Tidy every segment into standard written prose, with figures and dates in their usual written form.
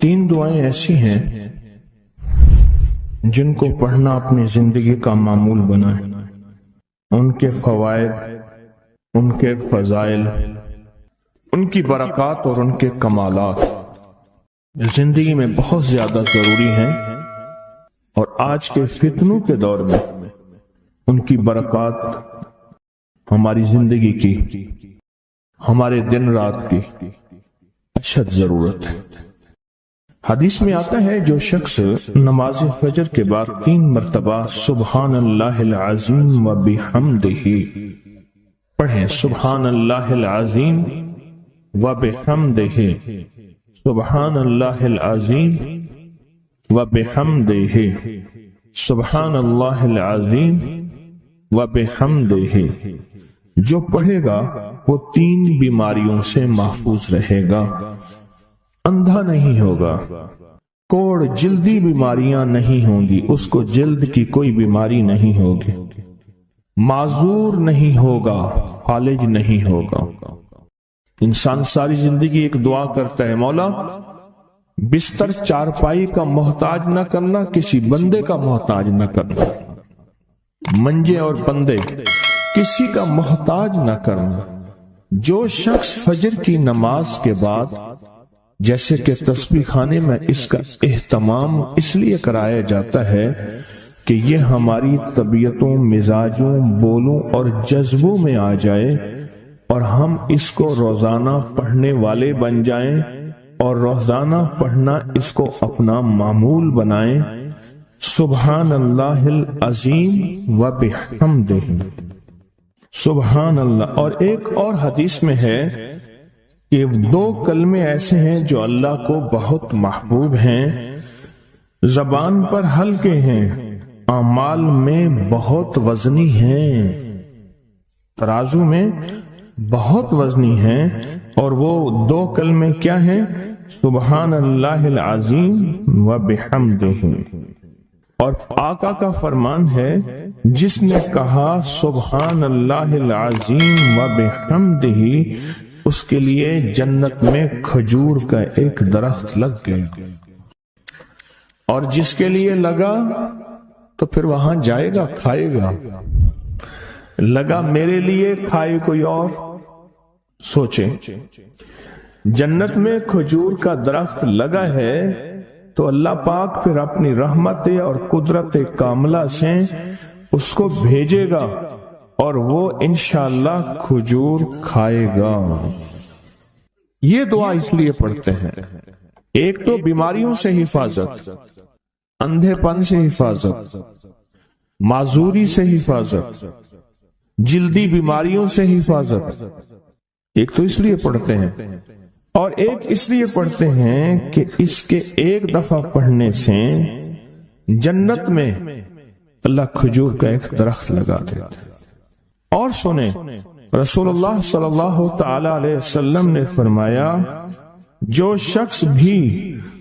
تین دعائیں ایسی ہیں جن کو پڑھنا اپنی زندگی کا معمول بنائے. ان کے فوائد، ان کے فضائل، ان کی برکات اور ان کے کمالات زندگی میں بہت زیادہ ضروری ہیں، اور آج کے فتنوں کے دور میں ان کی برکات ہماری زندگی کی، ہمارے دن رات کی اشد ضرورت ہے. حدیث میں آتا ہے جو شخص نماز فجر کے بعد 3 مرتبہ سبحان اللہ العظیم و بحمدہ پڑھیں، سبحان اللہ العظیم و بحمدہ، سبحان اللہ العظیم و بحمدہ، سبحان اللہ العظیم و بحمدہ، جو پڑھے گا وہ 3 بیماریوں سے محفوظ رہے گا. اندھا نہیں ہوگا، کوڑ جلدی بیماریاں نہیں ہوں گی، اس کو جلد کی کوئی بیماری نہیں ہوگی، معذور نہیں ہوگا، فالج نہیں ہوگا. انسان ساری زندگی ایک دعا کرتا ہے، مولا بستر چارپائی کا محتاج نہ کرنا، کسی بندے کا محتاج نہ کرنا، منجے اور بندے کسی کا محتاج نہ کرنا. جو شخص فجر کی نماز کے بعد جیسے کہ تسبیح خانے میں اس کا اہتمام اس لیے کرایا جاتا ہے کہ یہ ہماری طبیعتوں، مزاجوں، بولوں اور جذبوں میں آ جائے اور ہم اس کو روزانہ پڑھنے والے بن جائیں اور روزانہ پڑھنا اس کو اپنا معمول بنائیں. سبحان اللہ العظیم و بحمدہ، سبحان اللہ. اور ایک اور حدیث میں ہے کہ 2 کلمے ایسے ہیں جو اللہ کو بہت محبوب ہیں، زبان پر ہلکے ہیں، اعمال میں بہت وزنی ہیں، ترازو میں بہت وزنی ہیں. اور وہ 2 کلمے کیا ہیں؟ سبحان اللہ العظیم و بحمدہ. اور آقا کا فرمان ہے، جس نے کہا سبحان اللہ العظیم و بحمدہ اس کے لیے جنت میں کھجور کا ایک درخت لگ گیا، اور جس کے لیے لگا تو پھر وہاں جائے گا، کھائے گا. لگا میرے لیے، کھائے کوئی اور. سوچیں، جنت میں کھجور کا درخت لگا ہے تو اللہ پاک پھر اپنی رحمت اور قدرت کاملہ سے اس کو بھیجے گا اور وہ انشاءاللہ کھجور کھائے گا. یہ دعا اس لیے پڑھتے ہیں، ایک تو بیماریوں سے حفاظت، اندھے پن سے حفاظت، معذوری سے حفاظت، جلدی بیماریوں سے حفاظت. ایک تو اس لیے پڑھتے ہیں، اور ایک اس لیے پڑھتے ہیں کہ اس کے ایک دفعہ پڑھنے سے جنت میں اللہ کھجور کا ایک درخت لگا دیتا ہے. اور سنیں، رسول اللہ صلی اللہ تعالی علیہ وسلم نے فرمایا، جو شخص بھی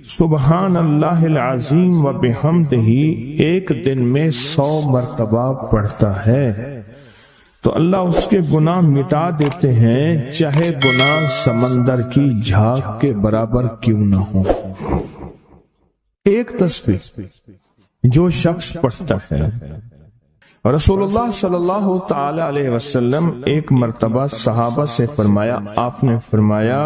سبحان اللہ العظیم و بحمدہ ایک دن میں 100 مرتبہ پڑھتا ہے تو اللہ اس کے گناہ مٹا دیتے ہیں، چاہے گناہ سمندر کی جھاگ کے برابر کیوں نہ ہو. ایک تسبیح جو شخص پڑھتا ہے. رسول اللہ صلی اللہ تعالی علیہ وسلم ایک مرتبہ صحابہ سے فرمایا، آپ نے فرمایا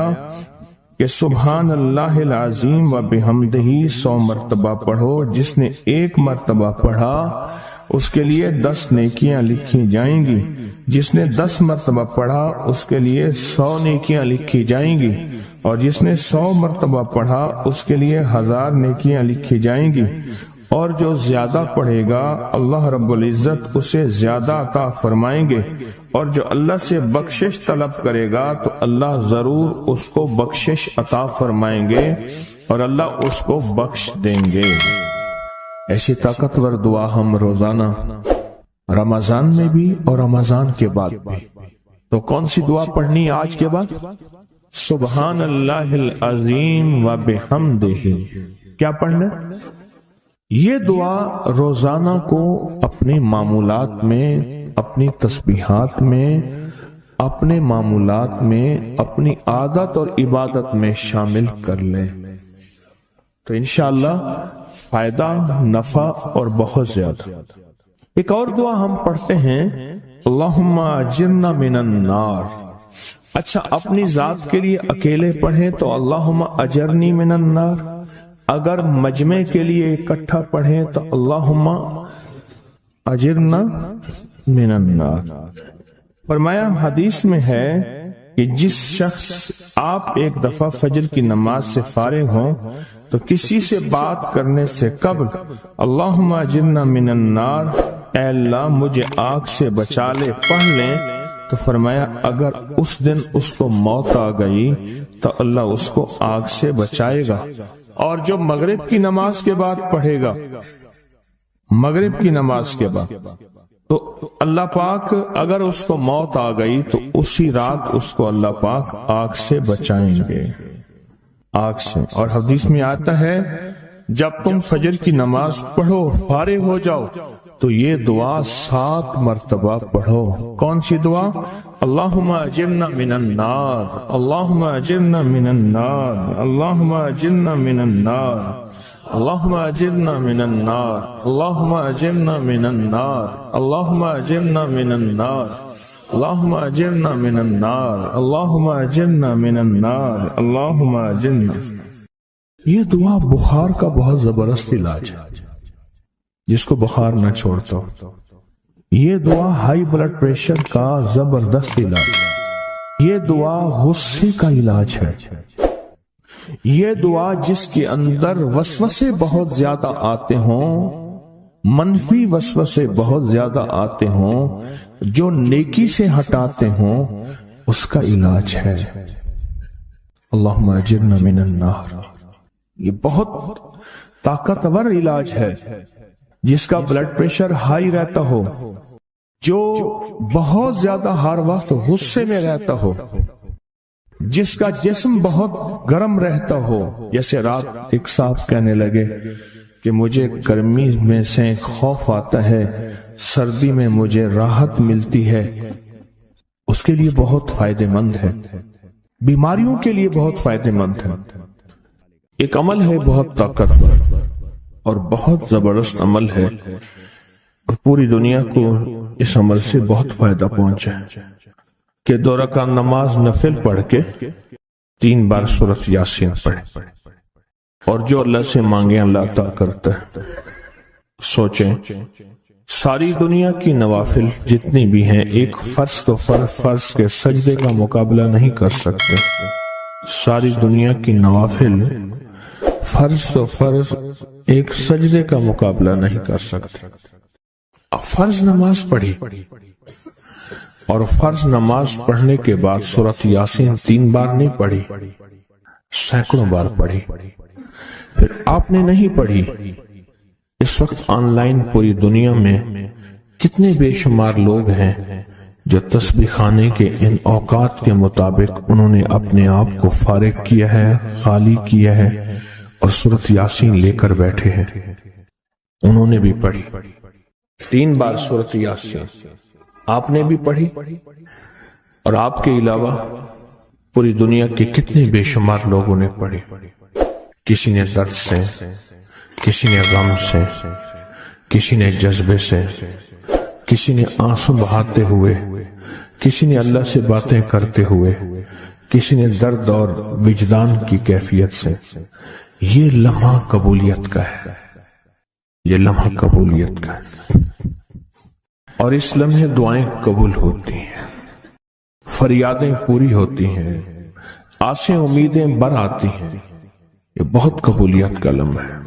کہ سبحان اللہ العظیم و بحمدہ 100 مرتبہ پڑھو، جس نے 1 مرتبہ پڑھا اس کے لیے 10 نیکیاں لکھی جائیں گی، جس نے 10 مرتبہ پڑھا اس کے لیے 100 نیکیاں لکھی جائیں گی، اور جس نے 100 مرتبہ پڑھا اس کے لیے 1000 نیکیاں لکھی جائیں گی. اور جو زیادہ پڑھے گا اللہ رب العزت اسے زیادہ عطا فرمائیں گے، اور جو اللہ سے بخشش طلب کرے گا تو اللہ ضرور اس کو بخشش عطا فرمائیں گے اور اللہ اس کو بخش دیں گے. ایسی طاقتور دعا ہم روزانہ رمضان میں بھی اور رمضان کے بعد بھی. تو کون سی دعا پڑھنی آج کے بعد؟ سبحان اللہ العظیم و بحمدہ. کیا پڑھنا؟ یہ دعا روزانہ کو اپنے معمولات میں، اپنی تسبیحات میں، اپنے معمولات میں، اپنی عادت اور عبادت میں شامل کر لیں. تو انشاءاللہ فائدہ، نفع اور بہت زیادہ۔ ایک اور دعا ہم پڑھتے ہیں، اللہم اجرنا من النار۔ اچھا، اپنی ذات کے لیے اکیلے پڑھیں تو اللہم اجرنی من النار، اگر مجمع کے لیے اکٹھا پڑھیں تو اللہم اجرنا من النار۔ فرمایا حدیث میں ہے کہ جس شخص آپ ایک دفعہ فجر کی نماز سے فارغ ہوں تو کسی سے بات کرنے سے قبل اللہم اجرنا من النار، اے اللہ مجھے آگ سے بچا لے، پڑھ لیں، تو فرمایا اگر اس دن اس کو موت آ گئی تو اللہ اس کو آگ سے بچائے گا۔ اور جو مغرب کی نماز کے بعد پڑھے گا، مغرب کی نماز کے بعد، تو اللہ پاک اگر اس کو موت آ گئی تو اسی رات اس کو اللہ پاک آگ سے بچائیں گے، آگ سے۔ اور حدیث میں آتا ہے جب تم فجر کی نماز پڑھو، فارغ ہو جاؤ، تو یہ دعا 7 مرتبہ پڑھو۔ کون سی دعا؟ اللہم اجرنا من النار، اللہم اجرنا من النار، اللہم اجرنا من النار، اللہم اجرنا من النار، اللہم اجرنا من النار، اللہم اجرنا من النار، اللہم اجرنا من النار، اللہم اجرنا من النار، اللہم اجرنا۔ یہ دعا بخار کا بہت زبردست علاج ہے، جس کو بخار نہ چھوڑتا ہو۔ یہ دعا ہائی بلڈ پریشر کا زبردست علاج ہے۔ یہ دعا غصے کا علاج ہے۔ یہ دعا جس کے اندر وسوسے بہت زیادہ آتے ہوں، منفی وسوسے بہت زیادہ آتے ہوں، جو نیکی سے ہٹاتے ہوں، اس کا علاج ہے۔ اللہم اجرنا من النار، یہ بہت طاقتور علاج ہے۔ جس کا بلڈ پریشر ہائی رہتا ہو، جو بہت زیادہ ہر وقت غصے میں رہتا ہو، جس کا جسم بہت گرم رہتا ہو، جیسے رات ایک صاحب کہنے لگے کہ مجھے گرمی میں سے خوف آتا ہے، سردی میں مجھے راحت ملتی ہے، اس کے لیے بہت فائدہ مند ہے، بیماریوں کے لیے بہت فائدہ مند ہے۔ ایک عمل ہے بہت طاقتور اور بہت زبردست عمل ہے، اور پوری دنیا کو اس عمل سے بہت فائدہ پہنچا ہے کہ 2 رکعت نماز نفل پڑھ کے 3 بار سورۃ یاسین پڑھے، اور جو اللہ سے مانگے اللہ عطا کرتا ہے۔ سوچیں، ساری دنیا کی نوافل جتنی بھی ہیں، ایک فرض تو فرض کے سجدے کا مقابلہ نہیں کر سکتے۔ ساری دنیا کی نوافل فرض تو فرض ایک سجدے کا مقابلہ نہیں کر سکتے۔ فرض نماز پڑھی، اور فرض نماز پڑھنے کے بعد سورۃ یاسین 3 بار نہیں پڑھی، سینکڑوں بار پڑھی۔ پھر آپ نے نہیں پڑھی، اس وقت آن لائن پوری دنیا میں کتنے بے شمار لوگ ہیں جو تسبیح خانے کے ان اوقات کے مطابق انہوں نے اپنے آپ کو فارغ کیا ہے، خالی کیا ہے، اور سورۃ یاسین لے کر بیٹھے ہیں۔ انہوں نے بھی پڑھی 3 بار سورۃ یاسین، آپ نے بھی پڑھی، اور آپ کے علاوہ پوری دنیا کے کتنے بے شمار لوگوں نے پڑھی۔ کسی نے درد سے، کسی نے غم سے، کسی نے جذبے سے، کسی نے آنسو بہاتے ہوئے، کسی نے اللہ سے باتیں کرتے ہوئے، کسی نے درد اور وجدان کی کیفیت سے۔ یہ لمحہ قبولیت کا ہے، یہ لمحہ قبولیت کا ہے، اور اس لمحے دعائیں قبول ہوتی ہیں، فریادیں پوری ہوتی ہیں، آسیں امیدیں بر آتی ہیں۔ یہ بہت قبولیت کا لمحہ ہے،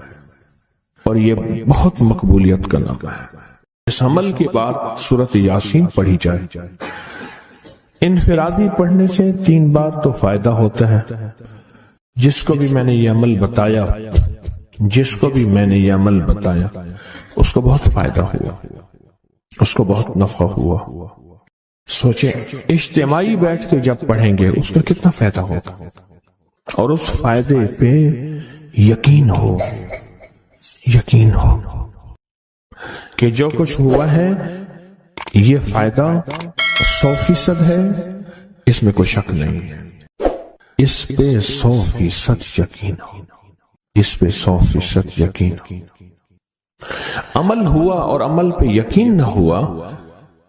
اور یہ بہت مقبولیت کا لمحہ ہے۔ اس عمل کے بعد سورۃ یاسین پڑھی جائے۔ انفرادی پڑھنے سے 3 بار تو فائدہ ہوتا ہے۔ جس کو بھی میں نے یہ عمل بتایا، جس کو بھی میں نے یہ عمل بتایا، اس کو بہت فائدہ ہوا، اس کو بہت نفع ہوا۔ سوچیں، اجتماعی بیٹھ کے جب پڑھیں گے اس کا کتنا فائدہ ہوگا، اور اس فائدے پہ یقین ہو، یقین ہو کہ جو کچھ ہوا ہے یہ فائدہ 100% ہے، اس میں کوئی شک نہیں ہے، اس پہ 100% یقین ہو۔ اس پہ 100% یقین. عمل ہوا اور عمل پہ یقین نہ ہوا،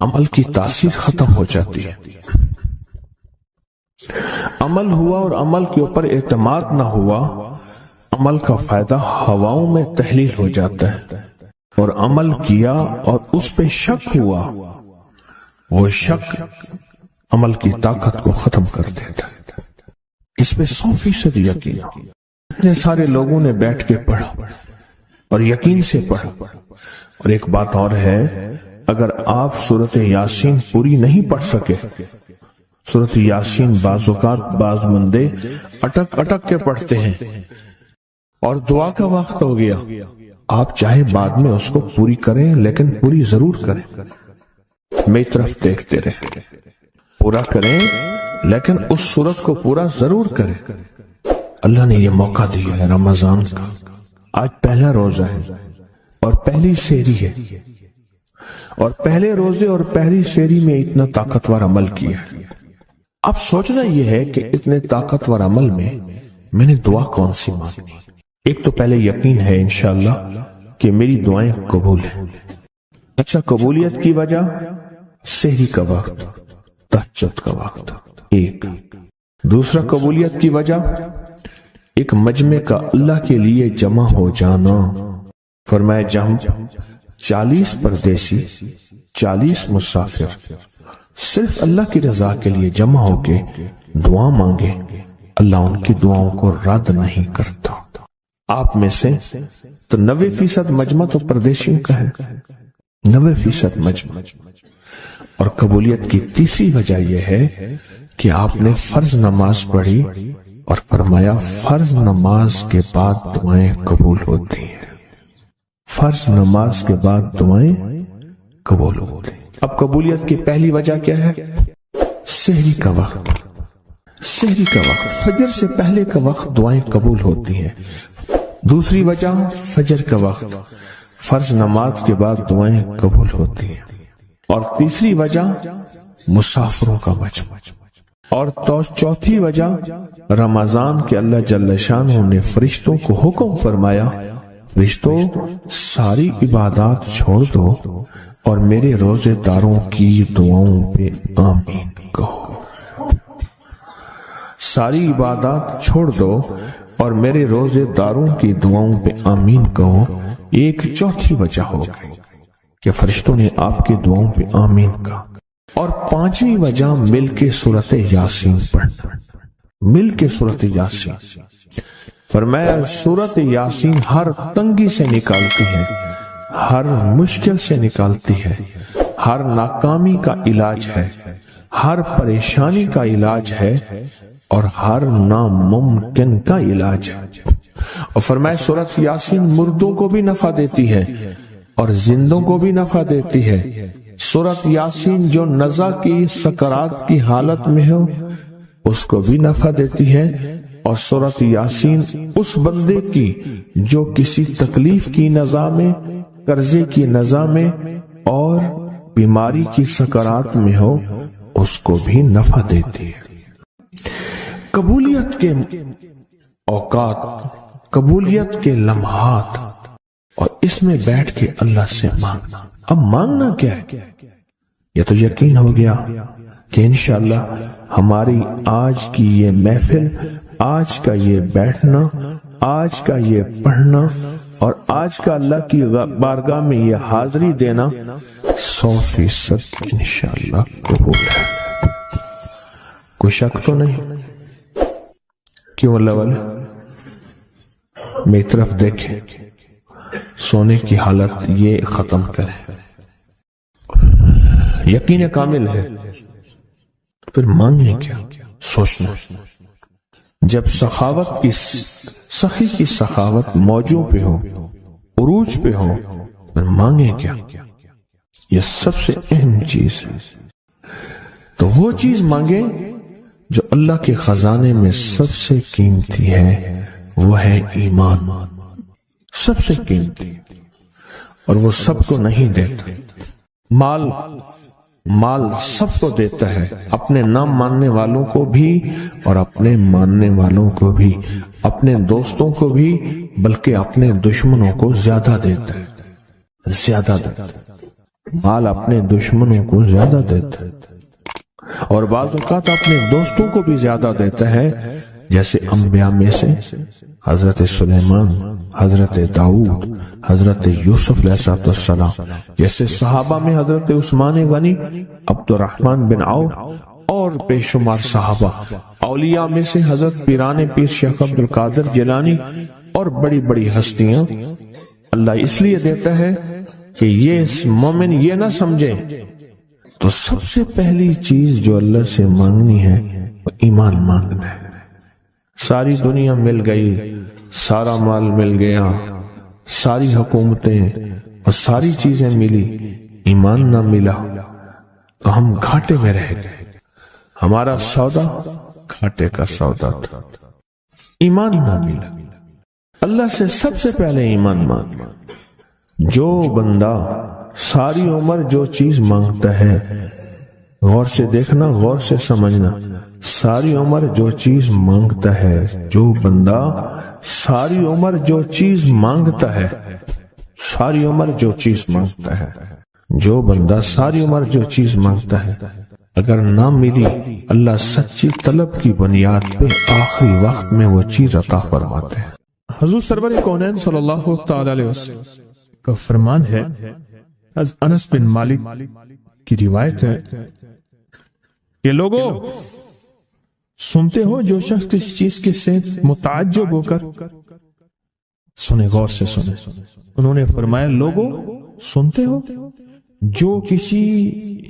عمل کی تاثیر ختم ہو جاتی ہے. عمل ہوا اور عمل کے اوپر اعتماد نہ ہوا، عمل کا فائدہ ہواؤں میں تحلیل ہو جاتا ہے. اور عمل کیا اور اس پہ شک ہوا، وہ شک عمل کی طاقت کو ختم کر دیتا ہے. اس پہ 100% یقین ہو. اتنے سارے لوگوں نے بیٹھ کے پڑھا اور یقین سے پڑھا. اور ایک بات اور ہے، اگر آپ سورۃ یاسین پوری نہیں پڑھ سکے، سورۃ یاسین بعض اوقات بعض بندے اٹک اٹک کے پڑھتے ہیں اور دعا کا وقت ہو گیا، آپ چاہے بعد میں اس کو پوری کریں لیکن پوری ضرور کریں. میری طرف دیکھتے رہیں، پورا کریں لیکن اس سورت کو پورا ضرور کریں. اللہ نے یہ موقع دیا ہے رمضان کا. آج پہلا روزہ ہے اور پہلی سحری ہے، اور پہلے روزے اور پہلی سحری میں اتنا طاقتور عمل کیا ہے. اب سوچنا یہ ہے کہ اتنے طاقتور عمل میں نے دعا کون سی مانگنی. ایک تو پہلے یقین ہے انشاءاللہ کہ میری دعائیں قبول ہیں. اچھا، قبولیت کی وجہ سحری کا وقت، تہجد کا وقت. ایک دوسرا قبولیت کی وجہ ایک مجمع کا اللہ کے لیے جمع ہو جانا. فرمایا جہم 40 پردیسی 40 مسافر صرف اللہ کی رضا کے لیے جمع ہو کے دعا مانگے، اللہ ان کی دعاؤں کو رد نہیں کرتا. آپ میں سے تو 90% مجمع تو پردیشیوں کا ہے، 90% مجمع. اور قبولیت کی تیسری وجہ یہ ہے کہ آپ نے فرض نماز پڑھی اور فرمایا فرض نماز کے بعد دعائیں قبول ہوتی ہیں. فرض نماز کے بعد دعائیں قبول ہوتی ہیں. اب قبولیت کی پہلی وجہ کیا ہے؟ سحری کا وقت. سحری کا وقت، فجر سے پہلے کا وقت دعائیں قبول ہوتی ہیں. دوسری وجہ فجر کا وقت، فرض نماز کے بعد دعائیں قبول ہوتی ہیں. اور تیسری وجہ مسافروں کا مجمع. اور چوتھی وجہ رمضان کے اللہ جل شانہ نے فرشتوں کو حکم فرمایا، فرشتوں ساری عبادات چھوڑ دو اور میرے روزے داروں کی دعاؤں پہ آمین کہو. ساری عبادات چھوڑ دو اور میرے روزے داروں کی دعاؤں پہ آمین کہو. ایک چوتھی وجہ ہو گئی کہ فرشتوں نے آپ کی دعاؤں پہ آمین کہا. اور پانچویں وجہ مل کے سورۃ یاسین پڑھنا. مل کے سورۃ یاسین. فرمایا سورۃ یاسین ہر تنگی سے نکالتی ہے، ہر مشکل سے نکالتی ہے، ہر ناکامی کا علاج ہے، ہر پریشانی کا علاج ہے اور ہر ناممکن کا علاج ہے. اور فرمایا سورۃ یاسین مردوں کو بھی نفع دیتی ہے اور زندوں کو بھی نفع دیتی ہے. سورۃ یاسین جو نزع کی سکرات کی حالت میں ہو اس کو بھی نفع دیتی ہے. اور سورۃ یاسین اس بندے کی جو کسی تکلیف کی نزع میں، قرضے کی نزع میں اور بیماری کی سکرات میں ہو اس کو بھی نفع دیتی ہے. قبولیت کے اوقات، قبولیت کے لمحات، اور اس میں بیٹھ کے اللہ سے مانگنا. اب مانگنا کیا ہے؟ یہ تو یقین ہو گیا کہ انشاءاللہ ہماری آج کی یہ محفل، آج کا یہ بیٹھنا، آج کا یہ پڑھنا اور آج کا اللہ کی بارگاہ میں یہ حاضری دینا 100% انشاءاللہ قبول ہے. کوئی شک تو نہیں؟ کیوں اللہ والے میری طرف دیکھیں، سونے کی حالت یہ ختم کریں. یقین کامل ہے، پھر مانگیں کیا؟ سوچنا. جب سخاوت کی سخی کی سخاوت موجوں پہ ہو، عروج پہ ہو، پھر مانگیں کیا؟ یہ سب سے اہم چیز ہے. تو وہ چیز مانگیں جو اللہ کے خزانے میں سب سے قیمتی ہے، وہ ہے ایمان. سب سے قیمتی، اور وہ سب کو نہیں دیتا. مال سب کو دیتا ہے، اپنے نہ ماننے والوں کو بھی اور اپنے ماننے والوں کو بھی. اپنے دوستوں کو بھی بلکہ اپنے دشمنوں کو زیادہ دیتا ہے، زیادہ دیتا ہے، مال اپنے دشمنوں کو زیادہ دیتا ہے، اور بعض اوقات اپنے دوستوں کو بھی زیادہ دیتا ہے، جیسے انبیاء میں سے حضرت سلیمان، حضرت داؤد، حضرت یوسف علیہ السلام، جیسے صحابہ میں حضرت عثمان غنی، عبد الرحمن بن عوف اور بے شمار صحابہ، اولیاء میں سے حضرت پیران پیر شیخ عبد القادر جیلانی اور بڑی بڑی ہستیاں۔ اللہ اس لیے دیتا ہے کہ یہ مومن یہ نہ سمجھے، تو سب سے پہلی چیز جو اللہ سے مانگنی ہے وہ ایمان مانگنا ہے۔ ساری دنیا مل گئی، سارا مال مل گیا، ساری حکومتیں اور ساری چیزیں ملی، ایمان نہ ملا تو ہم گھاٹے میں رہ گئے۔ ہمارا سودا گھاٹے کا سودا تھا، ایمان نہ ملا۔ اللہ سے سب سے پہلے ایمان مانگنا۔ جو بندہ ساری عمر جو چیز مانگتا ہے، غور سے دیکھنا، غور سے سمجھنا، ساری عمر جو چیز مانگتا ہے، جو بندہ ساری عمر جو چیز مانگتا ہے، ساری عمر جو چیز مانگتا ہے، جو بندہ ساری عمر جو چیز مانگتا ہے، اگر نہ ملی، اللہ سچی طلب کی بنیاد پہ آخری وقت میں وہ چیز عطا فرماتے ہیں۔ حضور سرور کونین صلی اللہ علیہ وسلم کا فرمان ہے، از انس بن مالک کی روایت ہے کہ لوگوں سنتے ہو، جو شخص کسی چیز کے سے متعجب ہو کر سنے، غور سے سنے۔ انہوں نے فرمایا، لوگوں سنتے ہو، جو کسی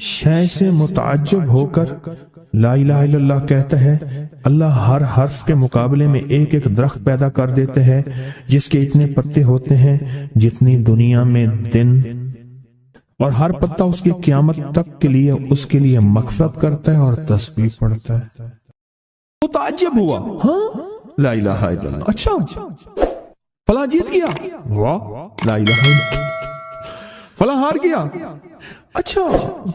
شے سے متعجب ہو کر لا الہ الا اللہ کہتا ہے، اللہ ہر حرف کے مقابلے میں ایک ایک درخت پیدا کر دیتے ہیں جس کے اتنے پتے ہوتے ہیں جتنی دنیا میں دن، اور ہر پتا اس کی قیامت تک کے لیے اس کے لیے مغفرت کرتا ہے اور تسبیح پڑھتا ہے۔ متعجب ہوا، ہاں لا الہ الا اللہ، اچھا فلاں جیت گیا، واہ لا الہ الا اللہ، فلاں ہار گیا، اچھا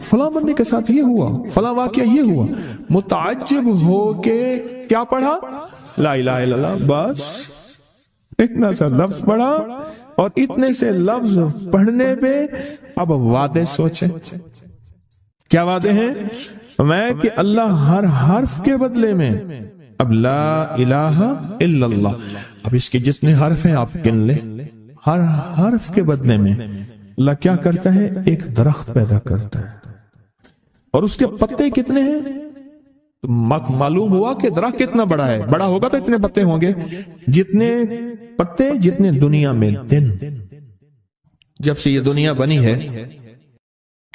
فلاں بندے کے ساتھ یہ ہوا، فلاں واقعہ یہ ہوا۔ متعجب ہو کے کیا پڑھا؟ لا الہ الا اللہ، بس اتنا سا لفظ پڑھا، اور اتنے سے لفظ پڑھنے پہ اب وعدے سوچیں، کیا وعدے ہیں؟ میں کہ اللہ ہر حرف کے بدلے میں، اب لا الہ الا اللہ، اب اس کے جتنے حرف ہیں آپ گن لیں، ہر حرف کے بدلے میں اللہ کیا کرتا ہے؟ ایک درخت پیدا کرتا ہے، اور اس کے پتے کتنے ہیں؟ تو معلوم ہوا کہ درخت کتنا بڑا ہے، بڑا ہوگا تو اتنے پتے ہوں گے، جتنے پتے جتنے دنیا میں دن۔ جب سے یہ دنیا بنی ہے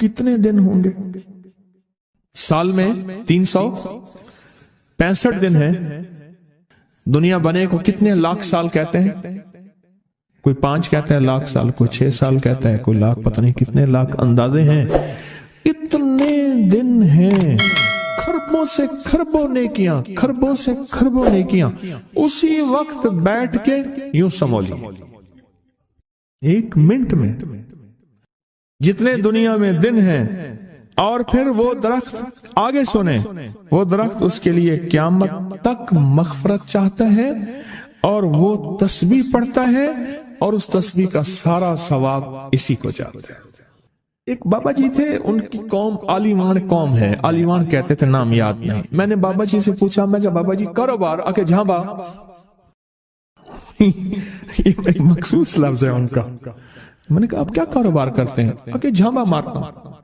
کتنے دن ہوں گے؟ سال میں 365 دن ہے۔ دنیا بنے کو کتنے لاکھ سال کہتے ہیں؟ کوئی 5 کہتا ہے لاکھ سال، کوئی 6 سال کہتا ہے، کوئی لاکھ، پتہ نہیں کتنے لاکھ اندازے ہیں۔ اتنے دن ہیں، خربوں سے خربوں نیکیاں، خربوں سے خربوں نیکیاں اسی وقت بیٹھ کے یوں سمولی، 1 منٹ میں جتنے دنیا میں دن ہیں۔ اور پھر وہ درخت، آگے سنیں، وہ درخت اس کے لیے قیامت تک مغفرت چاہتا ہے، اور وہ تسبیح پڑھتا ہے، اور اس تسبیح کا سارا ثواب اسی کو جاتا ہے۔ ایک بابا جی تھے، ان کی قوم عالیوان قوم ہے، عالیوان کہتے تھے، نام یاد نہیں۔ میں نے بابا جی سے پوچھا، میں کہ بابا جی کاروبار؟ آکے جھانبا، یہ ایک مخصوص لفظ ہے ان کا۔ میں نے کہا آپ کیا کاروبار کرتے ہیں؟ آکے جھانبا مارتا ہوں۔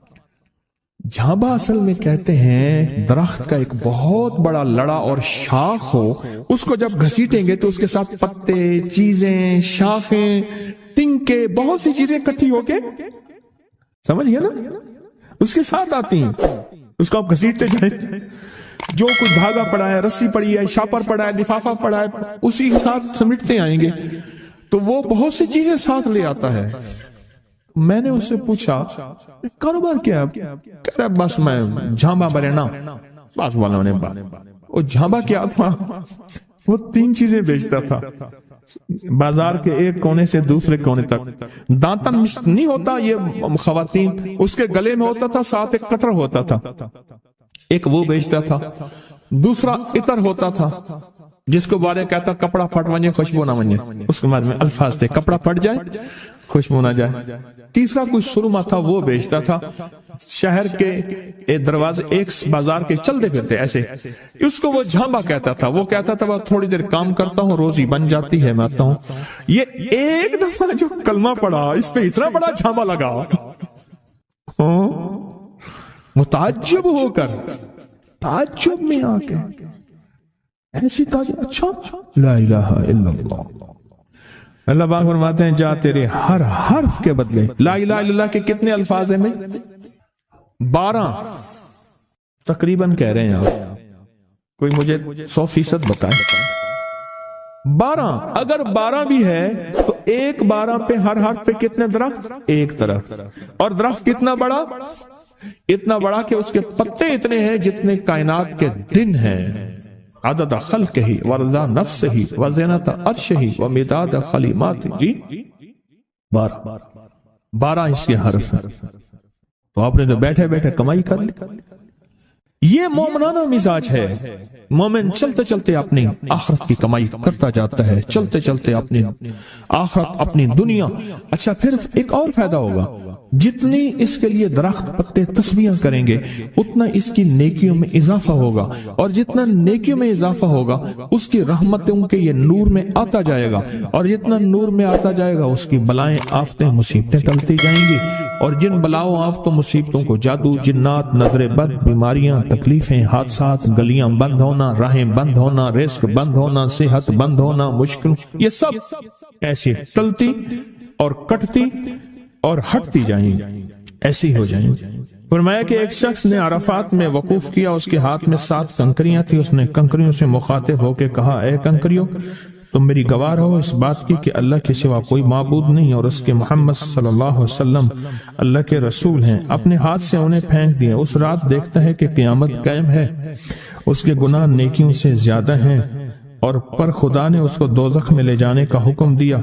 جھانبا اصل میں کہتے ہیں درخت کا ایک بہت بڑا لڑا اور شاخ ہو، اس کو جب گھسیٹیں گے تو اس کے ساتھ پتے، چیزیں، شاخیں، تنکے، بہت سی چیزیں اکٹھی ہو کے، سمجھ گیا نا، اس کے ساتھ آتی ہیں۔ اس کو آپ گھسیٹتے جائیں، جو کچھ دھاگا پڑا ہے، رسی پڑی ہے، شاپر پڑا ہے، لفافہ پڑا ہے، اسی کے ساتھ سمیٹتے آئیں گے، تو وہ بہت سی چیزیں ساتھ لے آتا ہے۔ میں نے اس سے پوچھا کاروبار کیا ہے؟ کہہ رہا بس میں جھانبا برینا، بس والوں نے بات۔ وہ جھانبا کیا تھا؟ وہ 3 چیزیں بیچتا تھا، بازار کے ایک کونے سے دوسرے کونے تک۔ دانتن نہیں ہوتا یہ خواتین، اس کے گلے میں ہوتا تھا، ساتھ ایک قطر ہوتا تھا، ایک وہ بیچتا تھا، دوسرا عطر ہوتا تھا، جس کو بارے کہتا کپڑا پھٹ ونجے خوشبو نہ ونجے، اس کے بعد میں الفاظ تھے کپڑا پھٹ جائے خوشبو نہ جائے۔ تیسرا کوئی سرما تھا، وہ بیچتا تھا شہر کے دروازے ایک بازار کے چلتے پھرتے ایسے، اس کو وہ جھامبا کہتا تھا، وہ کہتا تھا وہ تھوڑی دیر کام کرتا ہوں روزی بن جاتی ہے، میں آتا ہوں۔ یہ ایک دفعہ جو کلمہ پڑھا اس پہ اتنا بڑا جھامبا لگا، متعجب ہو کر تعجب میں آ کے ایسی تعجب، اچھا لا الہ الا اللہ۔ اللہ پاک فرماتے ہیں جا تیرے ہر حرف کے بدلے، لا الہ الا اللہ کے کتنے الفاظ ہیں میں 12 تقریباً کہہ رہے ہیں آپ، کوئی مجھے 100% بتائے 12۔ اگر 12 بھی ہے تو ایک 12 پہ ہر حرف پہ کتنے درخت؟ ایک درخت، اور درخت کتنا بڑا؟ اتنا بڑا کہ اس کے پتے اتنے ہیں جتنے کائنات کے دن ہیں، عدد خلقہ ورضا نفسہ وزینت عرشہ ومداد کلماتہ، جی 12 اس کے حرف ہیں۔ تو آپ نے تو بیٹھے بیٹھے کمائی کر لی۔ یہ مومنانہ مزاج ہے، مومن چلتے چلتے اپنی آخرت کی کمائی کرتا جاتا ہے، چلتے چلتے اپنی آخرت اپنی دنیا۔ اچھا پھر ایک اور فائدہ ہوگا، جتنی اس کے لیے درخت پتے تسبیحاں کریں گے اتنا اس کی نیکیوں میں اضافہ ہوگا، اور جتنا نیکیوں میں اضافہ ہوگا اس کی رحمتوں کے یہ نور میں آتا جائے گا، اور جتنا نور میں آتا جائے گا اس کی بلائیں آفتیں مصیبتیں ٹلتی جائیں گی، اور جن بلاؤں آفتوں مصیبتوں کو جادو جنات نظر بد بیماریاں تکلیفیں حادثات گلیاں بند ہونا راہیں بند ہونا رزق بند ہونا صحت بند ہونا مشکل، یہ سب ایسی ٹلتی اور کٹتی اور ہٹتی جائیں، ایسی ہو جائیں۔ فرمایا کہ ایک شخص نے عرفات میں وقوف کیا، اس کے ہاتھ میں 7 کنکریاں تھی، اس نے کنکریوں سے مخاطب ہو کے کہا اے کنکریوں تم میری گواہ ہو اس بات کی کہ اللہ کے سوا کوئی معبود نہیں اور اس کے محمد صلی اللہ علیہ وسلم اللہ کے رسول ہیں۔ اپنے ہاتھ سے انہیں پھینک دیا۔ اس رات دیکھتا ہے کہ قیامت قائم ہے، اس کے گناہ نیکیوں سے زیادہ ہیں، اور پر خدا نے اس کو دوزخ میں لے جانے کا حکم دیا،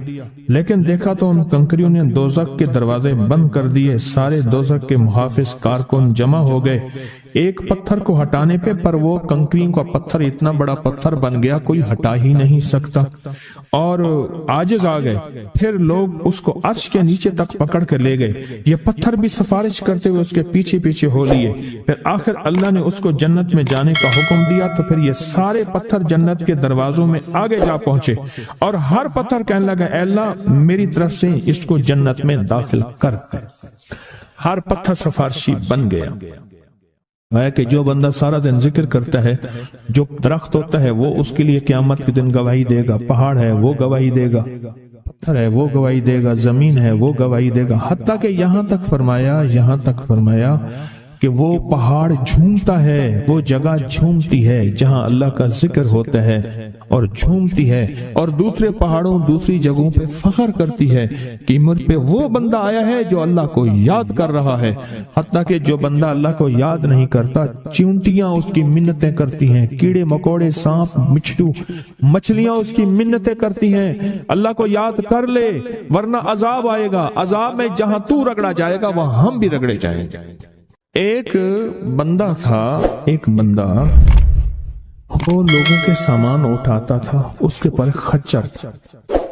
لیکن دیکھا تو ان کنکریوں نے دوزخ کے دروازے بند کر دیے۔ سارے دوزخ کے محافظ کارکن جمع ہو گئے ایک پتھر کو ہٹانے پہ، پر وہ کنکریوں کا پتھر اتنا بڑا پتھر بن گیا کوئی ہٹا ہی نہیں سکتا، اور عاجز آ گئے۔ پھر لوگ اس کو عرش کے نیچے تک پکڑ کر لے گئے، یہ پتھر بھی سفارش کرتے ہوئے اس کے پیچھے پیچھے ہو لیے۔ پھر آخر اللہ نے اس کو جنت میں جانے کا حکم دیا، تو پھر یہ سارے پتھر جنت کے دروازوں میں آگے جا پہنچے، اور ہر پتھر کہنے لگا اے اللہ میری طرف سے اس کو جنت میں داخل کر دے۔ ہر پتھر سفارشی بن گیا۔ ہے کہ جو بندہ سارا دن ذکر کرتا ہے، جو درخت ہوتا ہے وہ اس کے لیے قیامت کے دن گواہی دے گا، پہاڑ ہے وہ گواہی دے گا، پتھر ہے وہ گواہی دے گا، زمین ہے وہ گواہی دے گا، حتیٰ کہ یہاں تک فرمایا کہ وہ پہاڑ جھومتا ہے، وہ جگہ جھومتی ہے جہاں اللہ کا ذکر ہوتا ہے اور جھومتی ہے، اور دوسرے پہاڑوں دوسری جگہوں پہ فخر کرتی ہے کہ مجھ پہ وہ بندہ آیا ہے جو اللہ کو یاد کر رہا ہے۔ حتیٰ کہ جو بندہ اللہ کو یاد نہیں کرتا، چیونٹیاں اس کی منتیں کرتی ہیں، کیڑے مکوڑے سانپ مچھلو مچھلیاں اس کی منتیں کرتی ہیں اللہ کو یاد کر لے ورنہ عذاب آئے گا، عذاب میں جہاں تو رگڑا جائے گا وہاں ہم بھی رگڑے جائیں گے۔ ایک بندہ تھا، وہ لوگوں کے سامان اٹھاتا تھا، اس کے پر خچر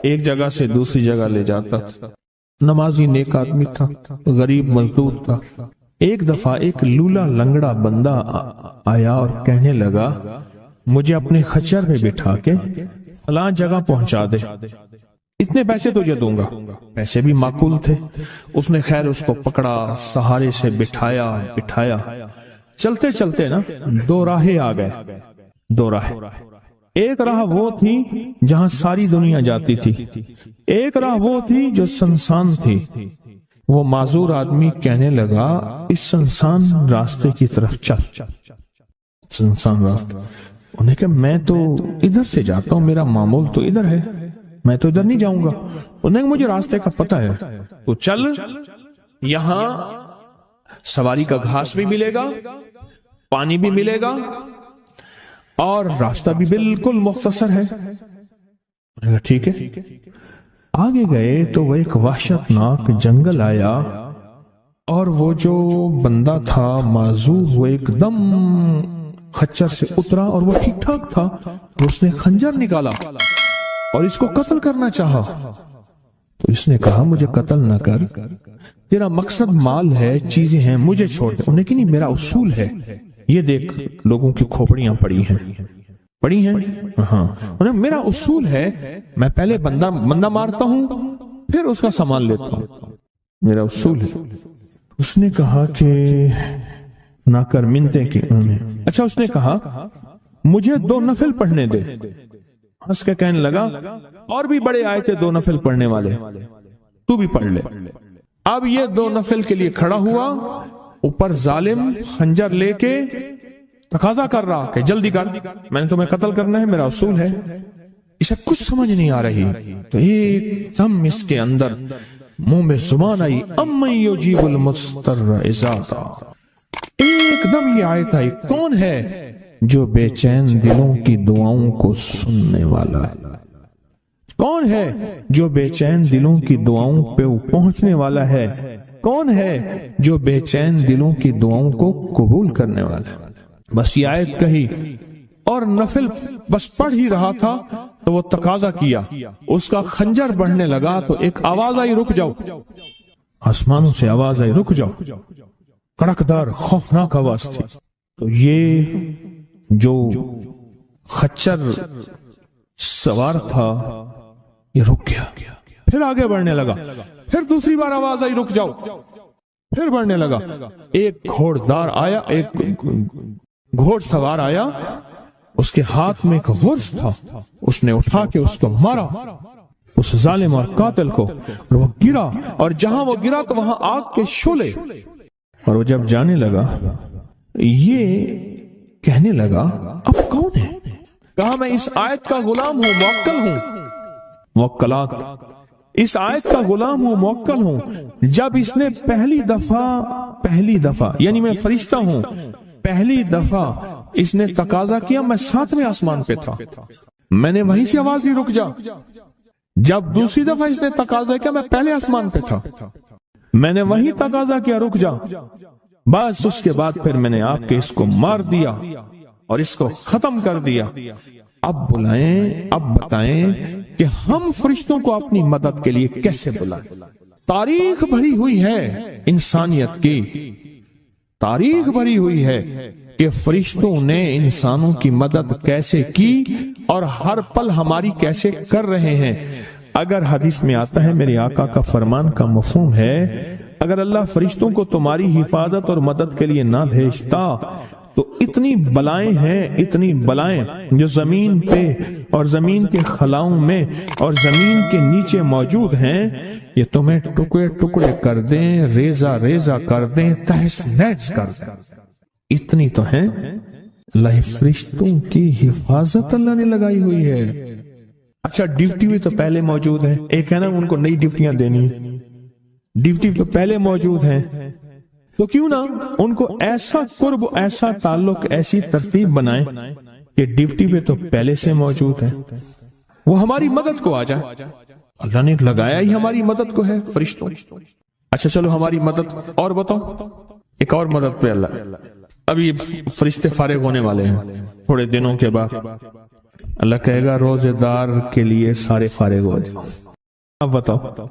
ایک جگہ سے دوسری جگہ لے جاتا تھا، نمازی نیک آدمی تھا، غریب مزدور تھا۔ ایک دفعہ ایک لولا لنگڑا بندہ آیا اور کہنے لگا مجھے اپنے خچر پہ بٹھا کے فلاں جگہ پہنچا دے، اتنے پیسے تجھے دوں گا۔ پیسے بھی معقول تھے۔ اس نے خیر اس کو پکڑا، سہارے سے بٹھایا، چلتے چلتے نا 2 راہیں آ گئے، 2 راہیں۔ ایک راہ وہ تھی جہاں ساری دنیا جاتی تھی، ایک راہ وہ تھی جو سنسان تھی۔ وہ معذور آدمی کہنے لگا اس سنسان راستے کی طرف چل، سنسان راستے۔ انہیں کہ میں تو ادھر سے جاتا ہوں، میرا معمول تو ادھر ہے، میں تو ادھر نہیں جاؤں گا۔ انہیں کہ مجھے راستے کا پتہ ہے، تو چل، یہاں سواری کا گھاس بھی ملے گا، پانی بھی ملے گا، اور راستہ بھی بالکل مختصر ہے۔ ٹھیک ہے۔ آگے گئے تو وہ ایک وحشتناک جنگل آیا، اور وہ جو بندہ تھا معذور وہ ایک دم خچر سے اترا اور وہ ٹھیک ٹھاک تھا، اس نے خنجر نکالا اور اس کو قتل کرنا چاہا۔ تو اس نے کہا مجھے قتل نہ کر، تیرا مقصد مال ہے، چیزیں ہیں، مجھے چھوڑ دے۔ انہیں کہ نہیں، میرا اصول ہے، یہ دیکھ لوگوں کی کھوپڑیاں پڑی ہیں ہاں، انہیں میرا اصول ہے، میں پہلے بندہ مارتا ہوں پھر اس کا سامان لیتا ہوں، میرا اصول ہے۔ اس نے کہا کہ نہ کر منتیں کی انہیں۔ اچھا اس نے کہا مجھے 2 نفل پڑھنے دے۔ ہنس کے کہنے لگا اور بھی بڑے آئے تھے 2 نفل پڑھنے والے، تو بھی پڑھ لے۔ اب یہ 2 نفل کے لیے کھڑا ہوا، اوپر ظالم خنجر لے کے تقاضا کر رہا کہ جلدی کر، میں نے تمہیں قتل کرنا ہے، میرا اصول ہے۔ اسے کچھ سمجھ نہیں آ رہی، تو ایک دم اس کے اندر منہ میں زبان آئی، امن یجیب المضطر اذا دعا۔ ایک دم یہ آیت آئی، کون ہے جو بے چین دلوں کی دعاؤں کو سننے والا ہے؟ کون ہے جو بے چین دلوں کی دعاؤں پہ پہنچنے والا ہے؟ کون ہے جو بے چین دلوں کی دعاؤں کو قبول کرنے والا ہے؟ بس یہ آیت کہی اور نفل بس پڑھ ہی رہا تھا تو وہ تقاضا کیا، اس کا خنجر بڑھنے لگا تو ایک آواز آئی، رک جاؤ۔ آسمانوں سے آواز آئی، رک جاؤ، کڑکدار خوفناک آواز تھی۔ تو یہ جو خچر سوار تھا یہ رک گیا، پھر آگے بڑھنے لگا، پھر دوسری بار آواز آئی، رک جاؤ، پھر بڑھنے لگا۔ ایک گھوڑدار آیا، ایک گھوڑ سوار آیا، اس کے ہاتھ میں ایک غرض تھا، اس نے اٹھا کے اس کو مارا، اس ظالم اور قاتل کو، اور وہ گرا، اور جہاں وہ گرا تو وہاں آگ کے شعلے۔ اور وہ جب جانے لگا یہ کہنے لگا اب کون ہے؟ کہا میں اس آیت کا غلام ہوں، موکل ہوں، موکلات، اس آیت کا غلام ہوں، موکل ہوں۔ جب اس نے پہلی دفعہ یعنی میں فرشتہ ہوں، پہلی دفعہ اس نے تقاضا کیا، میں 7ویں آسمان پہ تھا، میں نے وہیں سے آواز دی رک جا۔ جب دوسری دفعہ اس نے تقاضا کیا، میں پہلے آسمان پہ تھا، میں نے وہیں تقاضا کیا رک جا۔ بس اس کے بعد پھر میں نے آپ کے اس کو مار دیا اور اس کو ختم کر دیا۔ اب بتائیں کہ ہم فرشتوں کو اپنی مدد کے لیے کیسے بلائیں؟ تاریخ بھری ہوئی ہے انسانیت کی، تاریخ بھری ہوئی ہے کہ فرشتوں نے انسانوں کی مدد کیسے کی اور ہر پل ہماری کیسے کر رہے ہیں۔ اگر حدیث میں آتا ہے، میرے آقا کا فرمان کا مفہوم ہے، اگر اللہ فرشتوں کو تمہاری حفاظت اور مدد کے لیے نہ بھیجتا تو اتنی بلائیں ہیں، اتنی بلائیں جو زمین پہ اور زمین کے خلاؤں میں اور زمین کے نیچے موجود ہیں، یہ تمہیں ٹکڑے ٹکڑے کر دیں، ریزہ ریزہ کر دیں، تہس نہس کر دیں۔ اتنی تو ہیں، اللہ فرشتوں کی حفاظت اللہ نے لگائی ہوئی ہے۔ اچھا ڈیوٹی بھی تو پہلے موجود ہے، ایک ہے نا ان کو نئی ڈیوٹیاں دینی، ڈیوٹی تو پہلے موجود ہیں، تو کیوں نہ ان کو ایسا قرب، ایسا تعلق، ایسی ترتیب بنائیں کہ ڈیوٹی پہ تو پہلے سے موجود ہے، وہ ہماری مدد کو آ جائے۔ اللہ نے لگایا ہی ہماری مدد کو ہے فرشتوں۔ اچھا چلو ہماری مدد اور بتاؤ، ایک اور مدد پہ اللہ، ابھی فرشتے فارغ ہونے والے ہیں تھوڑے دنوں کے بعد، اللہ کہے گا روزے دار کے لیے سارے فارغ ہو جاؤ۔ اب بتاؤ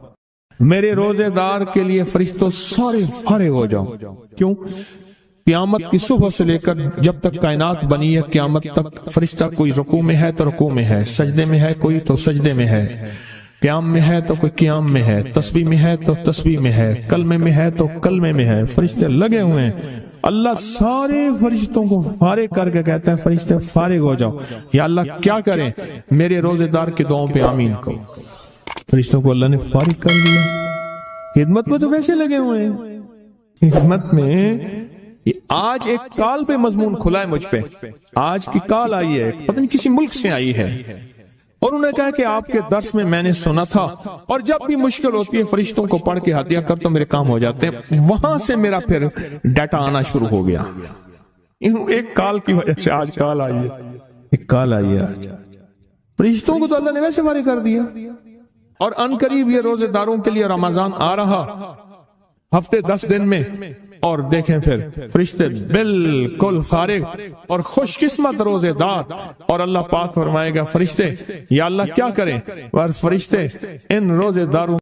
میرے روزے دار کے لیے فرشتوں سارے فارغ ہو جاؤ، کیوں؟ قیامت کی صبح سے لے کر جب تک کائنات بنی ہے قیامت تک فرشتہ کوئی رکوع میں ہے تو رکوع میں ہے، سجدے میں ہے کوئی تو سجدے میں ہے، قیام میں ہے تو کوئی قیام میں ہے، تسبیح میں ہے تو تسبیح میں ہے، کلمے میں ہے تو کلمے میں ہے، فرشتے لگے ہوئے ہیں۔ اللہ سارے فرشتوں کو فارغ کر کے کہتے ہیں فرشتے فارغ ہو جاؤ۔ یا اللہ کیا کریں؟ میرے روزے دار کی دعاؤں پہ آمین کہو۔ فرشتوں کو اللہ نے فارغ کر دیا، خدمت میں تو ویسے لگے ہوئے ہیں، خدمت میں۔ آج ایک کال پہ مضمون کھلا ہے مجھ پہ، آج کی کال آئی ہے، پتہ نہیں کسی ملک سے آئی ہے، اور انہوں نے کہا کہ آپ کے درس میں میں نے سنا تھا، اور جب بھی مشکل ہوتی ہے فرشتوں کو پڑھ کے ہدیہ کر تو میرے کام ہو جاتے ہیں۔ وہاں سے میرا پھر ڈیٹا آنا شروع ہو گیا، ایک کال کی وجہ سے آج کال آئی ہے، ایک کال آئی ہے آج۔ فرشتوں کو تو اللہ نے ویسے فارغ کر دیا، اور ان قریب یہ روزے داروں کے لیے رمضان آ رہا، ہفتے 10 دن میں، اور دیکھیں پھر فرشتے بالکل فارغ اور خوش قسمت روزے دار، اور اللہ پاک فرمائے گا فرشتے یا اللہ کیا کریں، اور فرشتے ان روزے داروں